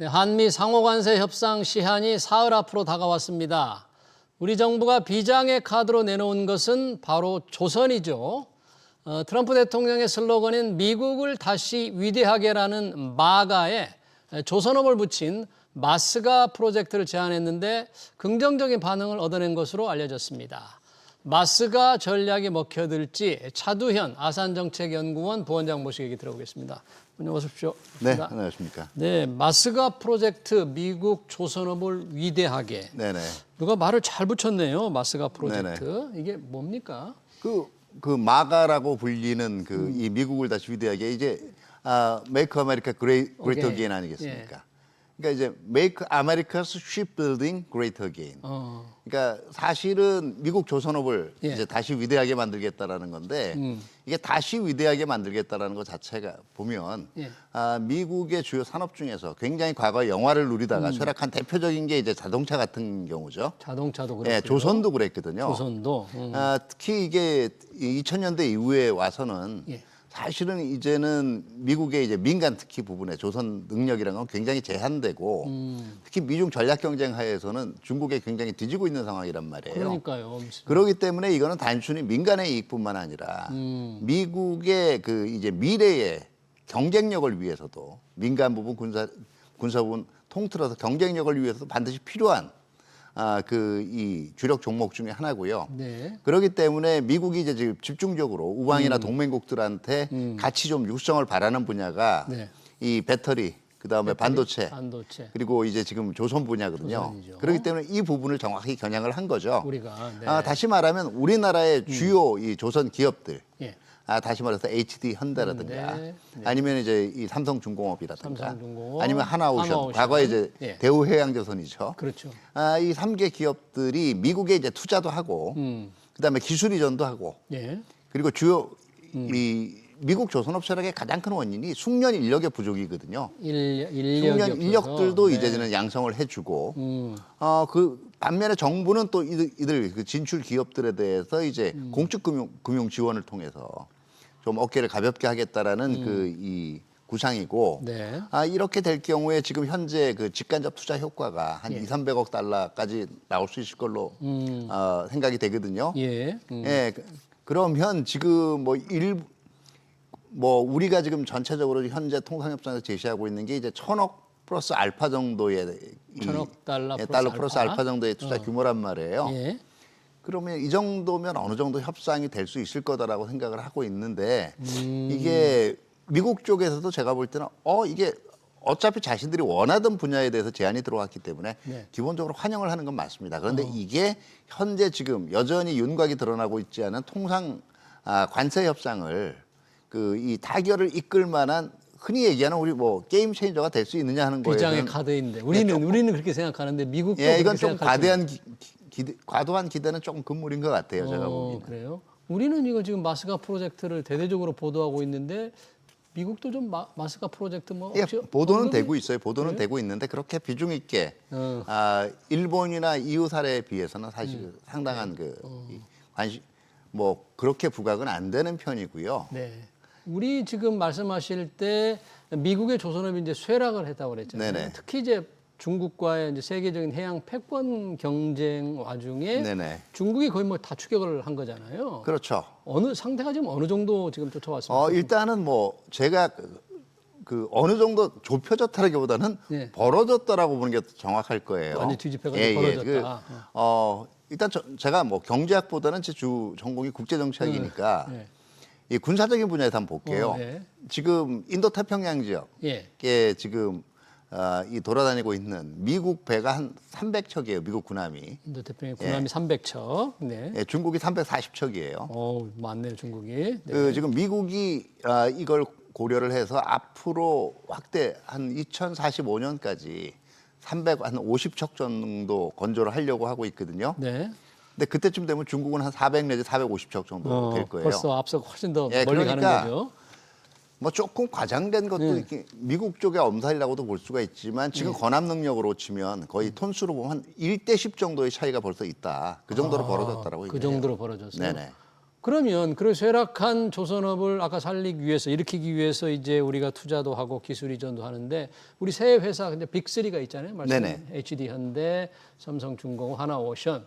네, 한미 상호관세 협상 시한이 사흘 앞으로 다가왔습니다. 우리 정부가 비장의 카드로 내놓은 것은 바로 조선이죠. 트럼프 대통령의 슬로건인 미국을 다시 위대하게라는 마가에 조선업을 붙인 마스가 프로젝트를 제안했는데 긍정적인 반응을 얻어낸 것으로 알려졌습니다. 마스가 전략에 먹혀들지 차두현 아산정책연구원 부원장 모시고 얘기 들어보겠습니다. 어서 오십시오. 네, 안녕하십니까. 네, 마스가 프로젝트 미국 조선업을 위대하게. 네네. 누가 말을 잘 붙였네요. 마스가 프로젝트. 네네. 이게 뭡니까? 그 마가라고 불리는 이 미국을 다시 위대하게 이제 Make America Great Again 아니겠습니까? 예. 그러니까 이제 Make America's Shipbuilding Great Again. 그러니까 사실은 미국 조선업을 예. 이제 다시 위대하게 만들겠다라는 건데 이게 다시 위대하게 만들겠다라는 것 자체가 보면 예. 미국의 주요 산업 중에서 굉장히 과거 영화를 누리다가 쇠락한 대표적인 게 이제 자동차 같은 경우죠. 자동차도 그렇고요. 예, 조선도 그랬거든요. 조선도. 특히 이게 2000년대 이후에 와서는 예. 사실은 이제는 미국의 이제 민간 특히 부분에 조선 능력이라는 건 굉장히 제한되고 특히 미중 전략 경쟁 하에서는 중국에 굉장히 뒤지고 있는 상황이란 말이에요. 그러니까요. 그렇기 때문에 이거는 단순히 민간의 이익뿐만 아니라 미국의 그 이제 미래의 경쟁력을 위해서도 민간 부분 군사 부분 통틀어서 경쟁력을 위해서도 반드시 필요한 이 주력 종목 중에 하나고요. 네. 그렇기 때문에 미국이 이제 지금 집중적으로 우방이나 동맹국들한테 같이 좀 육성을 바라는 분야가 네. 이 배터리, 그다음에 반도체, 그리고 이제 지금 조선 분야거든요. 조선이죠. 그렇기 때문에 이 부분을 정확히 겨냥을 한 거죠. 우리가. 네. 다시 말하면 우리나라의 주요 이 조선 기업들. 예. 다시 말해서 HD 현대라든가 네. 아니면 이제 이 삼성중공업이라든가 삼성중공업, 아니면 하나오션, 하나오션. 과거에 이제 예. 대우해양조선이죠. 그렇죠. 이 3개 기업들이 미국에 이제 투자도 하고 그다음에 기술 이전도 하고 예. 그리고 주요 이 미국 조선업 철학의 가장 큰 원인이 숙련 인력의 부족이거든요. 숙련 인력들도 네. 이제는 양성을 해주고 그 반면에 정부는 또 이들 그 진출 기업들에 대해서 이제 공적 금융 지원을 통해서 좀 어깨를 가볍게 하겠다라는 이 구상이고 네. 이렇게 될 경우에 지금 현재 그 직간접 투자 효과가 한 예. 200~300억 달러까지 나올 수 있을 걸로 생각이 되거든요. 예. 예. 그러면 지금 우리가 지금 전체적으로 현재 통상협상에서 제시하고 있는 게 이제 1,000억 플러스 알파 정도의 1,000억 달러 플러스 알파 정도의 투자 규모란 말이에요. 예. 그러면 이 정도면 어느 정도 협상이 될 수 있을 거다라고 생각을 하고 있는데 이게 미국 쪽에서도 제가 볼 때는 이게 어차피 자신들이 원하던 분야에 대해서 제안이 들어왔기 때문에 네. 기본적으로 환영을 하는 건 맞습니다. 그런데 이게 현재 지금 여전히 윤곽이 드러나고 있지 않은 통상 관세 협상을 이 타결을 이끌 만한 흔히 얘기하는 우리 게임 체인저가 될 수 있느냐 하는 거예요. 비장의 카드인데 우리는 그렇게 생각하는데 미국도 이건 좀 과도한 기대는 조금 금물인 것 같아요. 제가 보기에는. 그래요? 우리는 이거 지금 마스가 프로젝트를 대대적으로 보도하고 있는데 미국도 좀 마스가 프로젝트 보도는 되고 있어요. 보도는 되고 있는데 그렇게 비중 있게 일본이나 EU 사례에 비해서는 사실 상당한 관심 그렇게 부각은 안 되는 편이고요. 네. 우리 지금 말씀하실 때 미국의 조선업이 이제 쇠락을 했다고 그랬잖아요. 네네. 특히 이제 중국과의 이제 세계적인 해양 패권 경쟁 와중에 네네. 중국이 거의 다 추격을 한 거잖아요. 그렇죠. 상태가 지금 어느 정도 지금 쫓아왔습니까? 일단은 제가 어느 정도 좁혀졌다라기보다는 예. 벌어졌다라고 보는 게 정확할 거예요. 완전 뒤집혀가지고 벌어졌다. 일단 제가 제가 주 전공이 국제정치학이니까 이 군사적인 분야에서 한번 볼게요. 네. 지금 인도태평양 지역에 지금 이 돌아다니고 있는 미국 배가 한 300척이에요. 미국 군함이. 인도태평양 군함이 300척. 네. 중국이 340척이에요. 많네요, 중국이. 네. 지금 미국이 이걸 고려를 해서 앞으로 확대 한 2045년까지 한 50척 정도 건조를 하려고 하고 있거든요. 네. 근데 그때쯤 되면 중국은 한 400 내지 450척 정도 될 거예요. 벌써 앞서고 훨씬 더 멀리 그러니까 가는 거죠. 조금 과장된 것도 이렇게 미국 쪽의 엄살이라고도 볼 수가 있지만 지금 건함 능력으로 치면 거의 톤수로 보면 한 1대 10 정도의 차이가 벌써 있다. 그 정도로 벌어졌다라고 그 정도로 벌어졌어요. 네네. 그러면 그 쇠락한 조선업을 아까 살리기 위해서 일으키기 위해서 이제 우리가 투자도 하고 기술 이전도 하는데 우리 새 회사 근데 빅3가 있잖아요. 네네. HD 현대, 삼성중공업, 하나오션.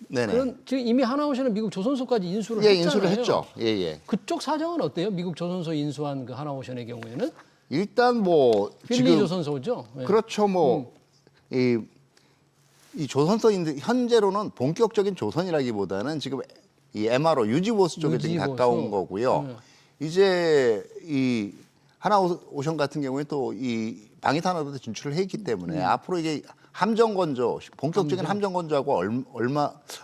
네네. 그런 지금 이미 하나오션은 미국 조선소까지 인수를 예, 했잖아요. 인수를 했죠. 예, 예. 그쪽 사정은 어때요? 미국 조선소 인수한 그 하나오션의 경우에는 일단 뭐 필리 지금 조선소죠. 예. 그렇죠. 뭐 이 조선소 현재로는 본격적인 조선이라기보다는 지금 이 MRO 유지보수 쪽에 지금 유지보수. 가까운 거고요. 이제 이 하나오션 같은 경우에 또 이 방위탄화도 진출을 했기 때문에 앞으로 이게 함정건조 본격적인 함정건조하고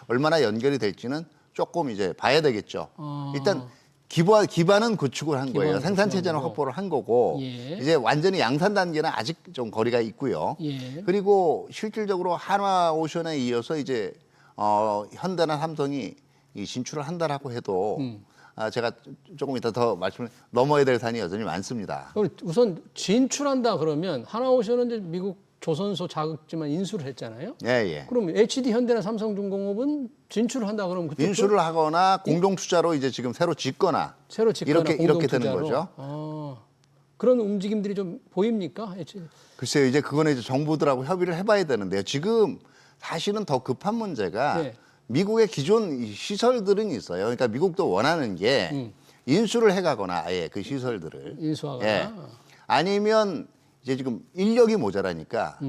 얼마나 연결이 될지는 조금 이제 봐야 되겠죠. 일단 기반은 구축을 한 거예요. 생산 체제는 확보를 한 거고 예. 이제 완전히 양산 단계는 아직 좀 거리가 있고요. 예. 그리고 실질적으로 한화오션에 이어서 이제 현대나 삼성이 이 진출을 한다라고 해도 제가 조금 이따 더 말씀을 넘어야 될 산이 여전히 많습니다. 그럼 우선 진출한다 그러면 하나오션은 이제 미국 조선소 자극지만 인수를 했잖아요. 예, 예. 그럼 HD 현대나 삼성중공업은 진출을 한다 그러면 그때 인수를 하거나 공동 투자로 이제 지금 새로 짓거나 새로 짓거나 이렇게 되는 공동 투자로. 거죠. 그런 움직임들이 좀 보입니까? HD? 글쎄요, 이제 그거는 이제 정부들하고 협의를 해봐야 되는데요. 지금 사실은 더 급한 문제가 네. 미국의 기존 이 시설들은 있어요. 그러니까 미국도 원하는 게 인수를 해가거나 아예 그 시설들을 인수하거나. 예. 아니면 이제 지금 인력이 모자라니까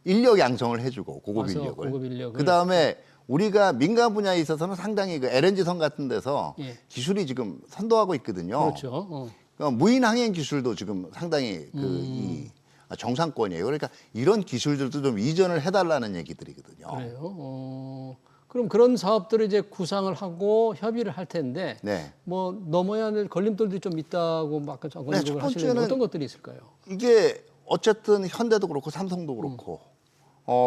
인력 양성을 해주고 고급 맞아, 인력을. 고급 인력을. 그 다음에 우리가 민간 분야에 있어서는 상당히 그 LNG선 같은 데서 예. 기술이 지금 선도하고 있거든요. 그렇죠. 그러니까 무인 항행 기술도 지금 상당히 이 정상권이에요. 그러니까 이런 기술들도 좀 이전을 해달라는 얘기들이거든요. 그래요. 그럼 그런 사업들을 이제 구상을 하고 협의를 할 텐데 네. 뭐 넘어야 될 걸림돌들이 좀 있다고 막 아까 첫 언급을 하시는데 번째는 어떤 것들이 있을까요? 이게 어쨌든 현대도 그렇고 삼성도 그렇고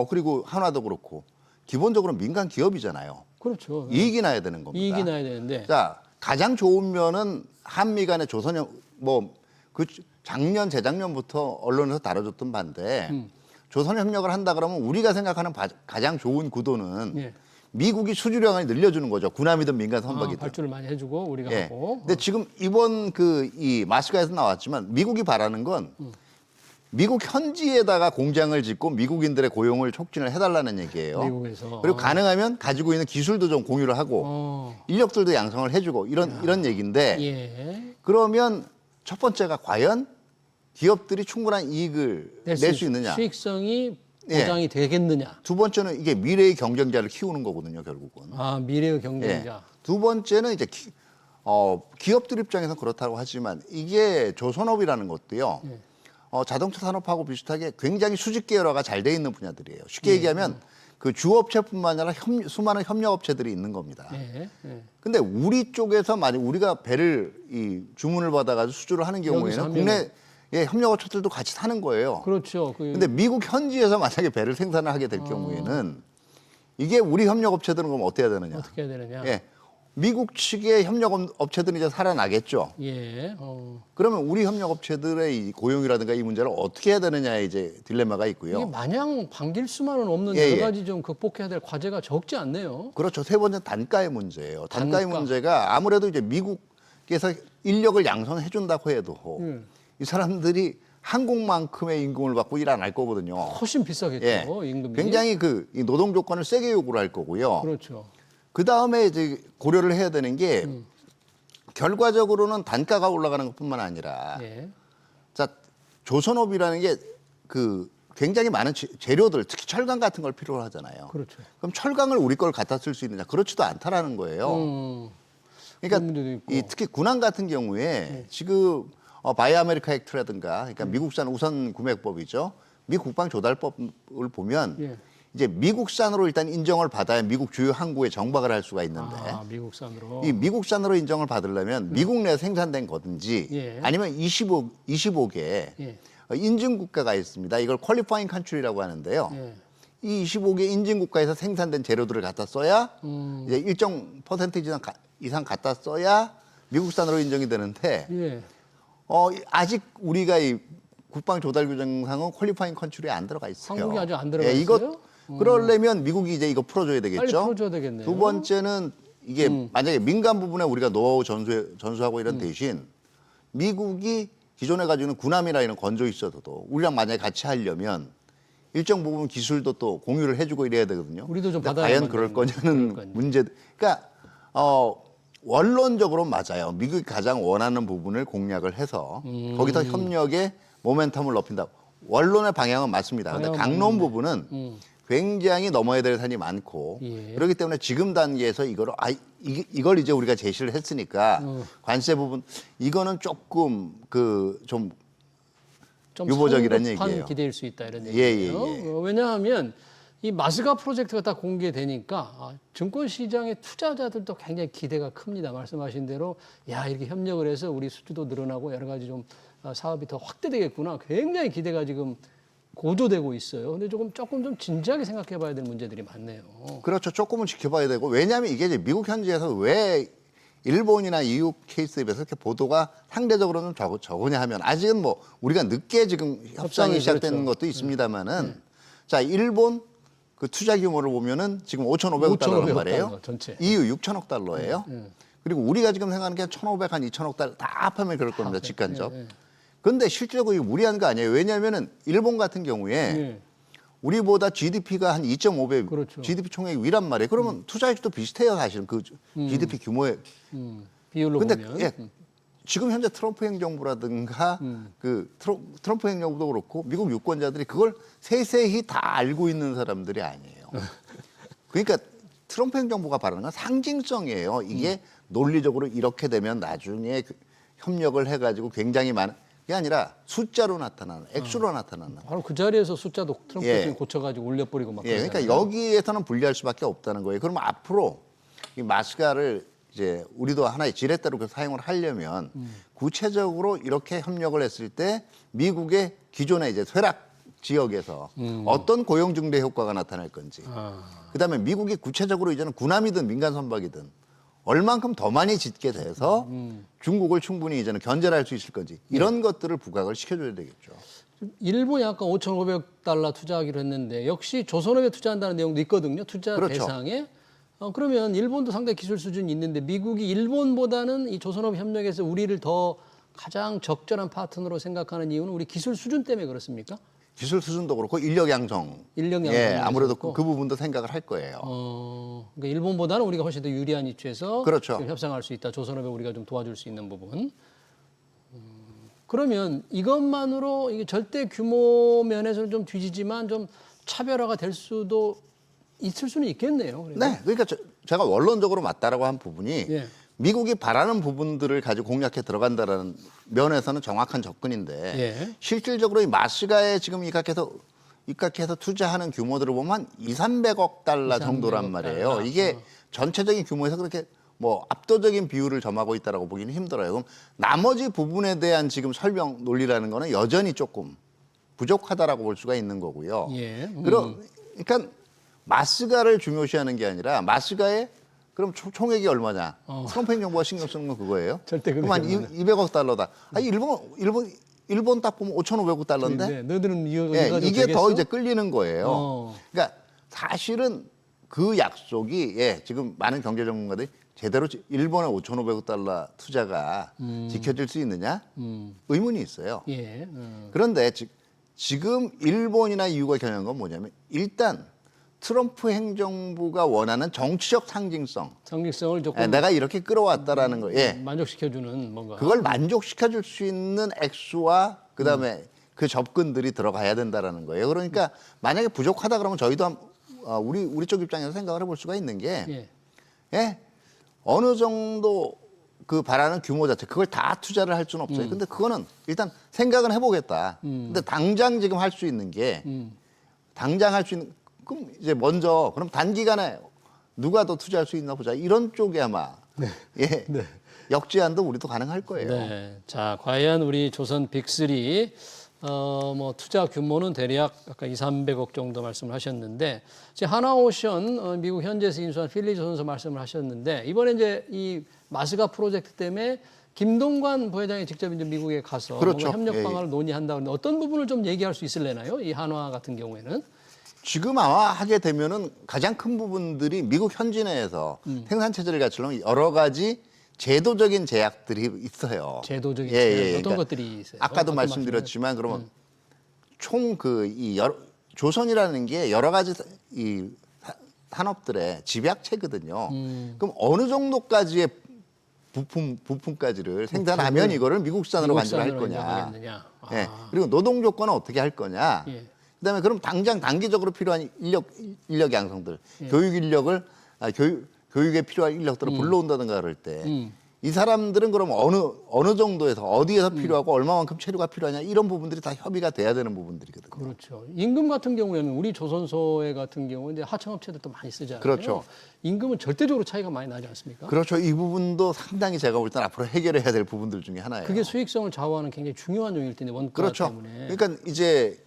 그리고 한화도 그렇고 기본적으로 민간 기업이잖아요. 그렇죠. 이익이 나야 되는 겁니다. 이익이 나야 되는데. 자, 가장 좋은 면은 한미 간의 조선협 그 작년 재작년부터 언론에서 다뤄줬던 반대 조선협력을 한다 그러면 우리가 생각하는 가장 좋은 구도는 예. 미국이 수주량을 늘려주는 거죠. 군함이든 민간 선박이든. 발주를 많이 해주고 우리가 예. 하고. 근데 지금 이번 이 마스카에서 나왔지만 미국이 바라는 건 미국 현지에다가 공장을 짓고 미국인들의 고용을 촉진을 해달라는 얘기예요. 미국에서. 그리고 가능하면 가지고 있는 기술도 좀 공유를 하고 인력들도 양성을 해주고 이런 얘기인데 예. 그러면 첫 번째가 과연 기업들이 충분한 이익을 낼 수 있느냐. 수익성이 예. 보장이 되겠느냐. 두 번째는 이게 미래의 경쟁자를 키우는 거거든요, 결국은. 미래의 경쟁자. 예. 두 번째는 이제 기업들 입장에서 그렇다고 하지만 이게 조선업이라는 것도요. 자동차 산업하고 비슷하게 굉장히 수직 계열화가 잘 돼 있는 분야들이에요. 쉽게 얘기하면 그 주업체뿐만 아니라 수많은 협력업체들이 있는 겁니다. 예. 예. 근데 우리 쪽에서 만약 우리가 배를 주문을 받아가지고 수주를 하는 경우에는 국내 협력업체들도 같이 사는 거예요. 그렇죠. 근데 미국 현지에서 만약에 배를 생산을 하게 될 경우에는 이게 우리 협력업체들은 그럼 어떻게 해야 되느냐? 어떻게 해야 되느냐? 예. 미국 측의 협력업체들은 이제 살아나겠죠. 예. 그러면 우리 협력업체들의 이 고용이라든가 이 문제를 어떻게 해야 되느냐에 이제 딜레마가 있고요. 이게 마냥 반길 수만은 없는 예, 여러 예. 가지 좀 극복해야 될 과제가 적지 않네요. 그렇죠. 세 번째 단가의 문제예요. 단가의 단가. 문제가 아무래도 이제 미국에서 인력을 양성해 준다고 해도 이 사람들이 한국만큼의 임금을 받고 일 안 할 거거든요. 훨씬 비싸겠죠. 예. 임금이. 굉장히 이 노동 조건을 세게 요구를 할 거고요. 그렇죠. 그 다음에 이제 고려를 해야 되는 게 결과적으로는 단가가 올라가는 것뿐만 아니라 예. 자 조선업이라는 게 굉장히 많은 재료들 특히 철강 같은 걸 필요로 하잖아요. 그렇죠. 그럼 철강을 우리 걸 갖다 쓸 수 있느냐? 그렇지도 않다라는 거예요. 그런 문제도 그러니까 있고. 특히 군함 같은 경우에 지금 바이 아메리카 액트라든가 그러니까 미국산 우선 구매법이죠. 미 국방 조달법을 보면 예. 이제 미국산으로 일단 인정을 받아야 미국 주요 항구에 정박을 할 수가 있는데 미국산으로. 이 미국산으로 인정을 받으려면 미국 내에 생산된 거든지 예. 아니면 25개 예. 인증 국가가 있습니다. 이걸 퀄리파잉 컨트리라고 하는데요. 예. 이 25개 인증 국가에서 생산된 재료들을 갖다 써야 이제 일정 퍼센티지 이상 갖다 써야 미국산으로 인정이 되는데 예. 아직 우리가 이 국방 조달 규정상은 퀄리파잉 컨트리에 안 들어가 있어요. 한국이 아직 안 들어가 이것 있어요? 그러려면 미국이 이제 이거 풀어줘야 되겠죠. 빨리 풀어줘야 되겠네요. 두 번째는 이게 만약에 민간 부분에 우리가 노하우 전수하고 이런 대신 미국이 기존에 가지고 있는 구남이나 이런 건조 있어도 우리랑 만약에 같이 하려면 일정 부분 기술도 또 공유를 해주고 이래야 되거든요. 우리도 좀 근데 받아야만 과연 그럴 되는 거냐는 그럴 문제. 그러니까 원론적으로 맞아요. 미국이 가장 원하는 부분을 공략을 해서 거기서 협력의 모멘텀을 높인다. 원론의 방향은 맞습니다. 근데 방향은 강론 부분은 굉장히 넘어야 될 산이 많고 예. 그렇기 때문에 지금 단계에서 이걸 이제 우리가 제시를 했으니까 관세 부분 이거는 조금 좀 유보적이라는 성급한 얘기예요. 기대일 수 있다 이런 예, 얘기예요. 예, 예. 왜냐하면 이 마스가 프로젝트가 딱 공개되니까 증권 시장의 투자자들도 굉장히 기대가 큽니다. 말씀하신 대로 야 이렇게 협력을 해서 우리 수주도 늘어나고 여러 가지 좀 사업이 더 확대되겠구나. 굉장히 기대가 지금 고조되고 있어요. 근데 조금 좀 진지하게 생각해봐야 될 문제들이 많네요. 그렇죠. 조금은 지켜봐야 되고 왜냐하면 이게 이제 미국 현지에서 왜 일본이나 EU 케이스에 비해서 이렇게 보도가 상대적으로는 적으냐 하면 아직은 뭐 우리가 늦게 지금 협상이 시작되는 그렇죠. 것도 있습니다만은 자 일본 그 투자 규모를 보면은 지금 5,500억 달러란 말이에요. 달러 전체. EU 6천억 달러예요. 그리고 우리가 지금 생각하는 게 1,500, 한 2천억 달러 다 합하면 그럴 겁니다. 직간접. 그런데 실질적으로 이거 무리한 거 아니에요. 왜냐하면은 일본 같은 경우에 예. 우리보다 GDP가 한 2.5배, 그렇죠. GDP 총액이 위란 말이에요. 그러면 투자액도 비슷해요, 사실은 그 GDP 규모에. 비율로 근데 보면. 예, 지금 현재 트럼프 행정부라든가 그 트럼프 행정부도 그렇고 미국 유권자들이 그걸 세세히 다 알고 있는 사람들이 아니에요. 그러니까 트럼프 행정부가 바라는 건 상징성이에요. 이게 논리적으로 이렇게 되면 나중에 협력을 해가지고 굉장히 많은 게 아니라 숫자로 나타나는, 액수로 나타나는. 바로 그 자리에서 숫자도 트럼프 예. 대통령이 고쳐가지고 올려버리고 막. 예, 그러니까 그러잖아요. 여기에서는 불리할 수밖에 없다는 거예요. 그러면 앞으로 이 마스가를 이제 우리도 하나의 지렛대로 사용을 하려면 구체적으로 이렇게 협력을 했을 때 미국의 기존의 이제 쇠락 지역에서 어떤 고용 증대 효과가 나타날 건지, 그다음에 미국이 구체적으로 이제는 군함이든 민간 선박이든 얼만큼 더 많이 짓게 돼서 중국을 충분히 이제는 견제를 할 수 있을 건지 이런 것들을 부각을 시켜줘야 되겠죠. 일본이 아까 5,500달러 투자하기로 했는데 역시 조선업에 투자한다는 내용도 있거든요. 투자 그렇죠. 대상에. 그러면 일본도 상당히 기술 수준이 있는데 미국이 일본보다는 이 조선업 협력에서 우리를 더 가장 적절한 파트너로 생각하는 이유는 우리 기술 수준 때문에 그렇습니까? 기술 수준도 그렇고 인력 양성. 인력 예, 양성도 아무래도 그렇고. 그 부분도 생각을 할 거예요. 그러니까 일본보다는 우리가 훨씬 더 유리한 위치에서 그렇죠. 좀 협상할 수 있다. 조선업에 우리가 좀 도와줄 수 있는 부분. 그러면 이것만으로 이게 절대 규모 면에서는 좀 뒤지지만 좀 차별화가 될 수도 있을 수는 있겠네요. 그래도. 네, 그러니까 제가 원론적으로 맞다라고 한 부분이 예. 미국이 바라는 부분들을 가지고 공략해 들어간다라는 면에서는 정확한 접근인데 예. 실질적으로 이 마스가에 지금 입각해서 투자하는 규모들을 보면 한 200~300억 달러 200~300억 정도란 말이에요. 달러. 이게 전체적인 규모에서 그렇게 뭐 압도적인 비율을 점하고 있다라고 보기는 힘들어요. 그럼 나머지 부분에 대한 지금 설명 논리라는 거는 여전히 조금 부족하다라고 볼 수가 있는 거고요. 예. 그러니까 마스가를 중요시하는 게 아니라 마스가의 그럼 총액이 얼마냐? 트럼프 행정부가 신경 쓰는 건 그거예요. 절대 그럼 한 금액이 200억 달러다. 아니 일본 딱 보면 5,500억 달러인데 네, 너희들은 이거 예, 가지고 이게 되겠어? 더 이제 끌리는 거예요. 어. 그러니까 사실은 그 약속이 지금 많은 경제 전문가들이 제대로 일본의 5,500억 달러 투자가 지켜질 수 있느냐 의문이 있어요. 예. 그런데 지금 일본이나 EU가 겨냥한 건 뭐냐면 일단 트럼프 행정부가 원하는 정치적 상징성. 상징성을 조금 내가 이렇게 끌어왔다라는 거. 예. 만족시켜주는 뭔가. 그걸 만족시켜 줄 수 있는 액수와 그다음에 그 접근들이 들어가야 된다라는 거예요. 그러니까 만약에 부족하다 그러면 저희도 우리 쪽 입장에서 생각을 해볼 수가 있는 게 어느 정도 그 바라는 규모 자체 그걸 다 투자를 할 수는 없어요. 근데 그거는 일단 생각은 해보겠다. 근데 당장 지금 할 수 있는 게 당장 할 수 있는 그럼 이제 먼저 그럼 단기간에 누가 더 투자할 수 있나 보자. 이런 쪽에 아마 역제안도 우리도 가능할 거예요. 네. 자, 과연 우리 조선 빅3 뭐 투자 규모는 대략 아까 200~300억 정도 말씀을 하셨는데 이제 하나오션 미국 현지에서 인수한 필리조 선수 말씀을 하셨는데 이번에 이제 이 마스가 프로젝트 때문에 김동관 부회장이 직접 이제 미국에 가서 그렇죠. 뭔가 협력 예, 방안을 논의한다는데 어떤 부분을 좀 얘기할 수 있을래나요? 이 한화 같은 경우에는 지금 아마 하게 되면은 가장 큰 부분들이 미국 현지 내에서 생산 체제를 갖추려면 여러 가지 제도적인 제약들이 있어요. 제도적인 제약 어떤 그러니까 것들이 있어요? 아까도 어떤 말씀드렸지만 그러면 총 조선이라는 게 여러 가지 이 산업들의 집약체거든요. 그럼 어느 정도까지의 부품까지를 생산하면 이거를 미국산으로 간주할 거냐. 예. 그리고 노동 조건은 어떻게 할 거냐. 예. 그다음에 그럼 당장 단기적으로 필요한 인력 양성들, 교육 인력을 교육에 필요한 인력들을 불러온다든가 그럴 때 이 사람들은 그럼 어느 정도에서 어디에서 필요하고 얼마만큼 체류가 필요하냐 이런 부분들이 다 협의가 돼야 되는 부분들이거든요. 그렇죠. 임금 같은 경우에는 우리 조선소에 같은 경우는 이제 하청업체들도 많이 쓰잖아요. 그렇죠. 임금은 절대적으로 차이가 많이 나지 않습니까? 그렇죠. 이 부분도 상당히 제가 볼 때는 앞으로 해결해야 될 부분들 중에 하나예요. 그게 수익성을 좌우하는 굉장히 중요한 요인일 텐데 원가 그렇죠. 때문에. 그러니까 이제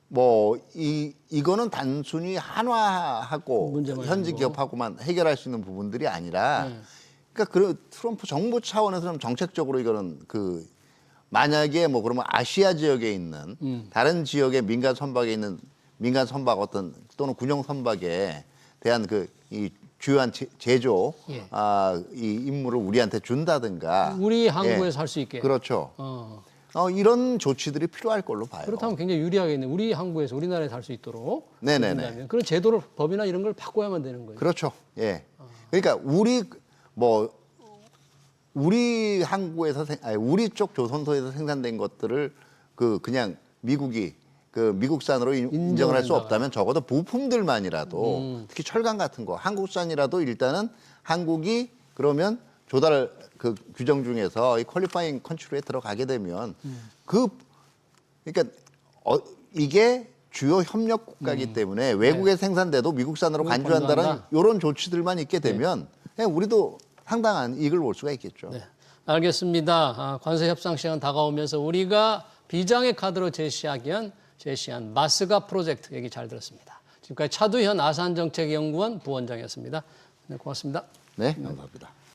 뭐 이거는 단순히 한화하고 문제만 현지 아니고. 기업하고만 해결할 수 있는 부분들이 아니라 그러니까 그 트럼프 정부 차원에서는 정책적으로 이거는 그 만약에 뭐 그러면 아시아 지역에 있는 다른 지역의 민간 선박에 있는 민간 선박 어떤 또는 군용 선박에 대한 그 이 주요한 제조 예. 이 임무를 우리한테 준다든가 우리 항구에서 할 수 있게. 그렇죠. 이런 조치들이 필요할 걸로 봐요. 그렇다면 굉장히 유리하겠네. 우리 항구에서 우리나라에서 할 수 있도록. 네네네. 해준다면. 그런 제도를 법이나 이런 걸 바꿔야만 되는 거예요. 그렇죠. 예. 그러니까 우리 항구에서 우리 쪽 조선소에서 생산된 것들을 그냥 미국이 미국산으로 인정을 할 수 없다면 적어도 부품들만이라도 특히 철강 같은 거 한국산이라도 일단은 한국이 그러면 조달 그 규정 중에서 이 퀄리파잉 컨트리에 들어가게 되면 그러니까 이게 주요 협력 국가이기 때문에 외국에 생산돼도 미국산으로 간주한다는 간주한다. 이런 조치들만 있게 되면 우리도 상당한 이익을 볼 수가 있겠죠. 네, 알겠습니다. 관세 협상 시간 다가오면서 우리가 비장의 카드로 제시한 마스가 프로젝트 얘기 잘 들었습니다. 지금까지 차두현 아산정책연구원 부원장이었습니다. 네, 고맙습니다. 네, 감사합니다.